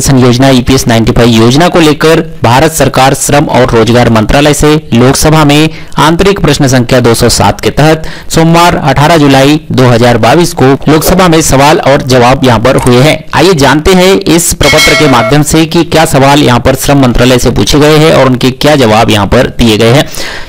Pension योजना EPS 95 योजना को लेकर भारत सरकार श्रम और रोजगार मंत्रालय से लोकसभा में आंतरिक प्रश्न संख्या 207 के तहत सोमवार 18 जुलाई 2022 को लोकसभा में सवाल और जवाब यहां पर हुए हैं। आइए जानते हैं इस प्रपत्र के माध्यम से कि क्या सवाल यहां पर श्रम मंत्रालय से पूछे गए हैं और उनके क्या जवाब यहां पर दिए गए हैं।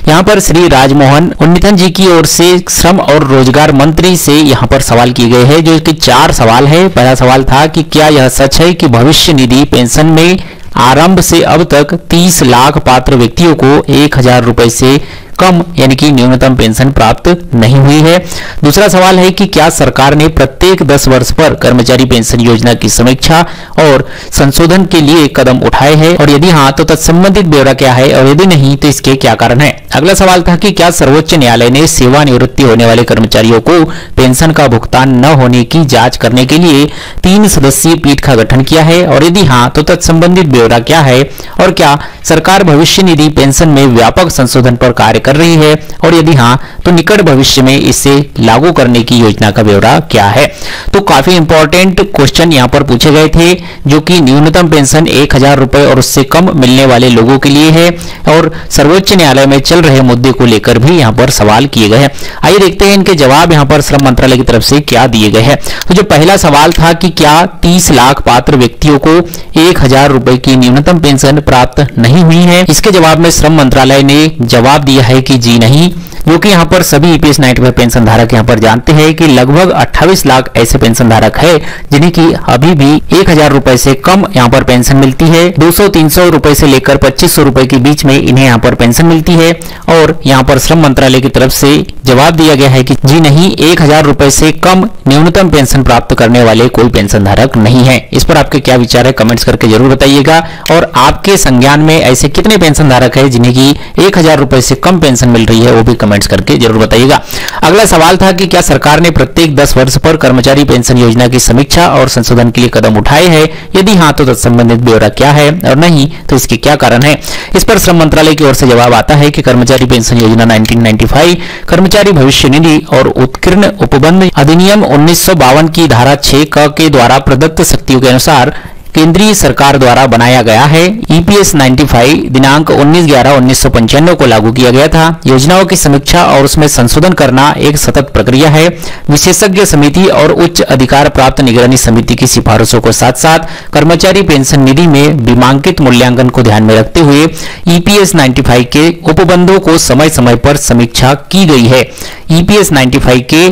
यहां पर श्री राजमोहन उन्नीथन जी की ओर से श्रम और रोजगार मंत्री से यहां पर सवाल किए गए हैं, जो कि 4 सवाल है। पहला सवाल था कि क्या यह सच है कि भविष्य निधि पेंशन में आरंभ से अब तक 30 लाख पात्र व्यक्तियों को 1000 रुपए से कम यानी कि न्यूनतम पेंशन प्राप्त नहीं हुई है। दूसरा सवाल है कि क्या सरकार ने प्रत्येक 10 वर्ष पर कर्मचारी पेंशन योजना की समीक्षा और संशोधन के लिए कदम उठाए हैं, और यदि हाँ तो तत्संबंधित ब्यौरा क्या है, और यदि नहीं तो इसके क्या कारण है। अगला सवाल था कि क्या सर्वोच्च न्यायालय ने सेवानिवृत्ति होने वाले कर्मचारियों को पेंशन का भुगतान न होने की जांच करने के लिए 3 सदस्यीय पीठ का गठन किया है, और यदि हाँ तो तत्संबंधित ब्यौरा क्या है, और क्या सरकार भविष्य निधि पेंशन में व्यापक संशोधन पर कार्य कर रही है, और यदि हाँ तो निकट भविष्य में इसे लागू करने की योजना का ब्यौरा क्या है। तो काफी इंपॉर्टेंट क्वेश्चन यहां पर पूछे गए थे, जो कि न्यूनतम पेंशन 1000 रुपए और उससे कम मिलने वाले लोगों के लिए है, और सर्वोच्च न्यायालय में चल रहे मुद्दे को लेकर भी यहां पर सवाल किए गए हैं। आइए देखते हैं इनके जवाब यहां पर श्रम मंत्रालय की तरफ से क्या दिए गए हैं। तो जो पहला सवाल था कि क्या 30 लाख पात्र व्यक्तियों को 1000 रुपए की न्यूनतम पेंशन प्राप्त नहीं हुई है, इसके जवाब में श्रम मंत्रालय ने जवाब दिया है कि जी नहीं, जो कि यहाँ पर सभी ईपीएस 95 पेंशन धारक यहाँ पर जानते हैं कि लगभग 28 लाख ऐसे पेंशन धारक है जिन्हें की अभी भी 1000 रुपए से कम यहाँ पर पेंशन मिलती है। 200-300 रुपए से लेकर 2500 रुपए के बीच में इन्हें यहाँ पर पेंशन मिलती है, और यहाँ पर श्रम मंत्रालय की तरफ से जवाब दिया गया है कि जी नहीं, 1000 रुपए से कम न्यूनतम पेंशन प्राप्त करने वाले कोई पेंशन धारक नहीं है। इस पर आपके क्या विचार है, कमेंट्स करके जरूर बताइएगा। और आपके संज्ञान में ऐसे कितने पेंशन धारक है जिन्हें की 1000 रुपए से कम पेंशन मिल रही है, वो भी कमेंट्स करके जरूर बताइएगा। अगला सवाल था कि क्या सरकार ने प्रत्येक 10 वर्ष पर कर्मचारी पेंशन योजना की समीक्षा और संशोधन के लिए कदम उठाए हैं, यदि हाँ तो संबंधित ब्यौरा क्या है, और नहीं तो इसके क्या कारण है। इस पर श्रम मंत्रालय की ओर से जवाब आता है कि कर्मचारी पेंशन योजना 1995 कर्मचारी भविष्य निधि और उत्कीर्ण उपबंध अधिनियम 1952 की धारा 6 क के द्वारा प्रदत्त शक्तियों के अनुसार केंद्रीय सरकार द्वारा बनाया गया है। ईपीएस 95 दिनांक 19/11/1995 को लागू किया गया था। योजनाओं की समीक्षा और उसमें संशोधन करना एक सतत प्रक्रिया है। विशेषज्ञ समिति और उच्च अधिकार प्राप्त निगरानी समिति की सिफारिशों के साथ साथ कर्मचारी पेंशन निधि में बीमांकित मूल्यांकन को ध्यान में रखते हुए ईपीएस 95 के उपबंधों को समय समय पर समीक्षा की गई है। ईपीएस 95 के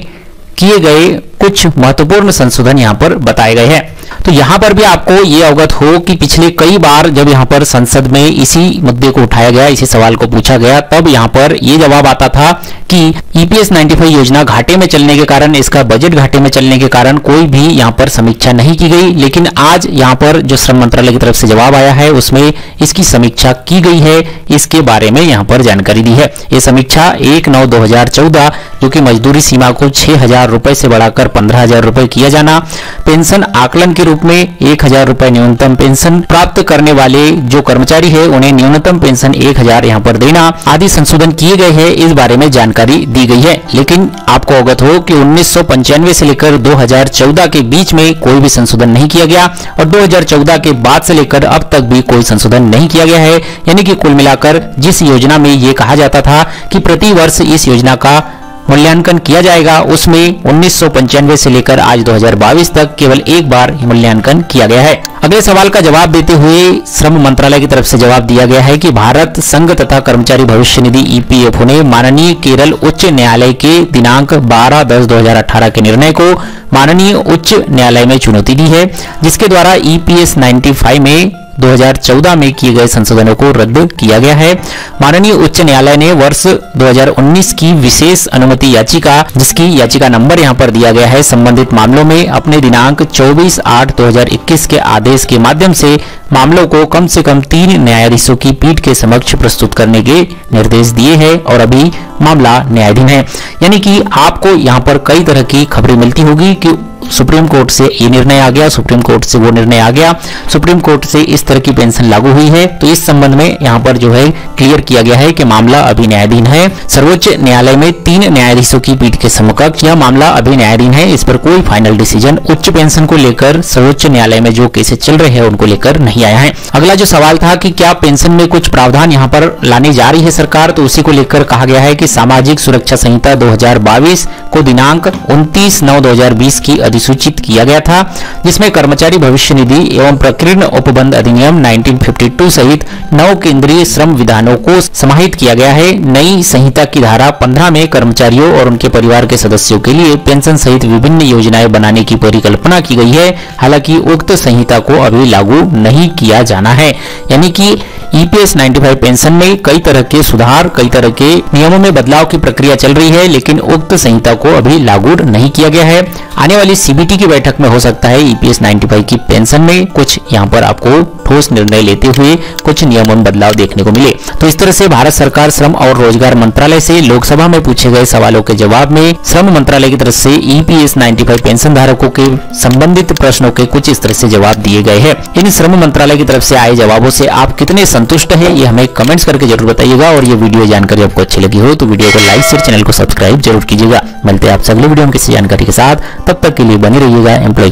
किए गए कुछ महत्वपूर्ण संशोधन यहां पर बताए गए हैं। तो यहां पर भी आपको ये अवगत हो कि पिछले कई बार जब यहां पर संसद में इसी मुद्दे को उठाया गया, इसी सवाल को पूछा गया, तब यहां पर ये जवाब आता था कि ईपीएस 95 योजना घाटे में चलने के कारण, इसका बजट घाटे में चलने के कारण कोई भी यहां पर समीक्षा नहीं की गई। लेकिन आज यहां पर जो श्रम मंत्रालय की तरफ से जवाब आया है उसमें इसकी समीक्षा की गई है, इसके बारे में यहां पर जानकारी दी है। ये समीक्षा 1/9/2014 जो कि मजदूरी सीमा को 6000 रुपए से बढ़ाकर 15000 रुपए किया जाना, पेंशन आकलन के रूप में 1000 रुपए न्यूनतम पेंशन प्राप्त करने वाले जो कर्मचारी है उन्हें न्यूनतम पेंशन 1000 यहां पर देना आदि संशोधन किए गए हैं, इस बारे में जानकारी दी गई है। लेकिन आपको अवगत हो कि 1995 से लेकर 2014 के बीच में कोई भी संशोधन नहीं किया गया, और 2014 के बाद से लेकर अब तक भी कोई संशोधन नहीं किया गया है। यानी कि कुल मिलाकर जिस योजना में ये कहा जाता था कि प्रति वर्ष इस योजना का मूल्यांकन किया जाएगा, उसमें 1995 से लेकर आज 2022 तक केवल एक बार मूल्यांकन किया गया है। अगले सवाल का जवाब देते हुए श्रम मंत्रालय की तरफ से जवाब दिया गया है कि भारत संघ तथा कर्मचारी भविष्य निधि ईपीएफओ ने माननीय केरल उच्च न्यायालय के दिनांक 12/10/2018 के निर्णय को माननीय उच्च न्यायालय में चुनौती दी है, जिसके द्वारा ईपीएस 95 में 2014 में किए गए संशोधनों को रद्द किया गया है। माननीय उच्च न्यायालय ने वर्ष 2019 की विशेष अनुमति याचिका, जिसकी याचिका नंबर यहां पर दिया गया है, संबंधित मामलों में अपने दिनांक 24/8/2021 के आदेश के माध्यम से मामलों को कम से कम 3 न्यायाधीशों की पीठ के समक्ष प्रस्तुत करने के निर्देश दिए हैं, और अभी मामला न्यायाधीन है। यानी कि आपको यहां पर कई तरह की खबरें मिलती होगी कि सुप्रीम कोर्ट से ये निर्णय आ गया, सुप्रीम कोर्ट से वो निर्णय आ गया, सुप्रीम कोर्ट से इस तरह की पेंशन लागू हुई है। तो इस संबंध में यहाँ पर जो है क्लियर किया गया है कि मामला अभी न्यायाधीन है। सर्वोच्च न्यायालय में 3 न्यायाधीशों की पीठ के समकक्ष यह मामला अभी न्यायाधीन है। इस पर कोई फाइनल डिसीजन उच्च पेंशन को लेकर सर्वोच्च न्यायालय में जो केसेस चल रहे हैं उनको लेकर नहीं आया है। अगला जो सवाल था कि क्या पेंशन में कुछ प्रावधान यहाँ पर लाने जा रही है सरकार, तो उसी को लेकर कहा गया है कि सामाजिक सुरक्षा संहिता 2022 को दिनांक 29/9/2020 की अधिसूचित किया गया था, जिसमें कर्मचारी भविष्य निधि एवं प्रकीर्ण उपबंध अधिनियम 1952 सहित 9 केंद्रीय श्रम विधानों को समाहित किया गया है। नई संहिता की धारा 15 में कर्मचारियों और उनके परिवार के सदस्यों के लिए पेंशन सहित विभिन्न योजनाएं बनाने की परिकल्पना की गई है। हालांकि उक्त संहिता को अभी लागू नहीं किया जाना है। यानी कि ईपीएस 95 पेंशन में कई तरह के सुधार, कई तरह के नियमों में बदलाव की प्रक्रिया चल रही है, लेकिन उक्त संहिता को अभी लागू नहीं किया गया है। आने वाली सीबीटी की बैठक में हो सकता है ईपीएस 95 की पेंशन में कुछ यहाँ पर आपको ठोस निर्णय लेते हुए कुछ नियमों में बदलाव देखने को मिले। तो इस तरह से भारत सरकार श्रम और रोजगार मंत्रालय से लोकसभा में पूछे गए सवालों के जवाब में श्रम मंत्रालय की तरफ से ईपीएस 95 पेंशन धारकों के संबंधित प्रश्नों के कुछ इस तरह से जवाब दिए गए हैं। इन श्रम मंत्रालय की तरफ से आए जवाबों से आप कितने संतुष्ट है, ये हमें कमेंट्स करके जरूर बताइएगा। और ये वीडियो जानकारी आपको अच्छी लगी हो तो वीडियो को लाइक शेयर, चैनल को सब्सक्राइब जरूर कीजिएगा। मिलते हैं आपसे अगले वीडियो में किसी जानकारी के साथ, तब तक के लिए बने रहिएगा एम्प्लॉय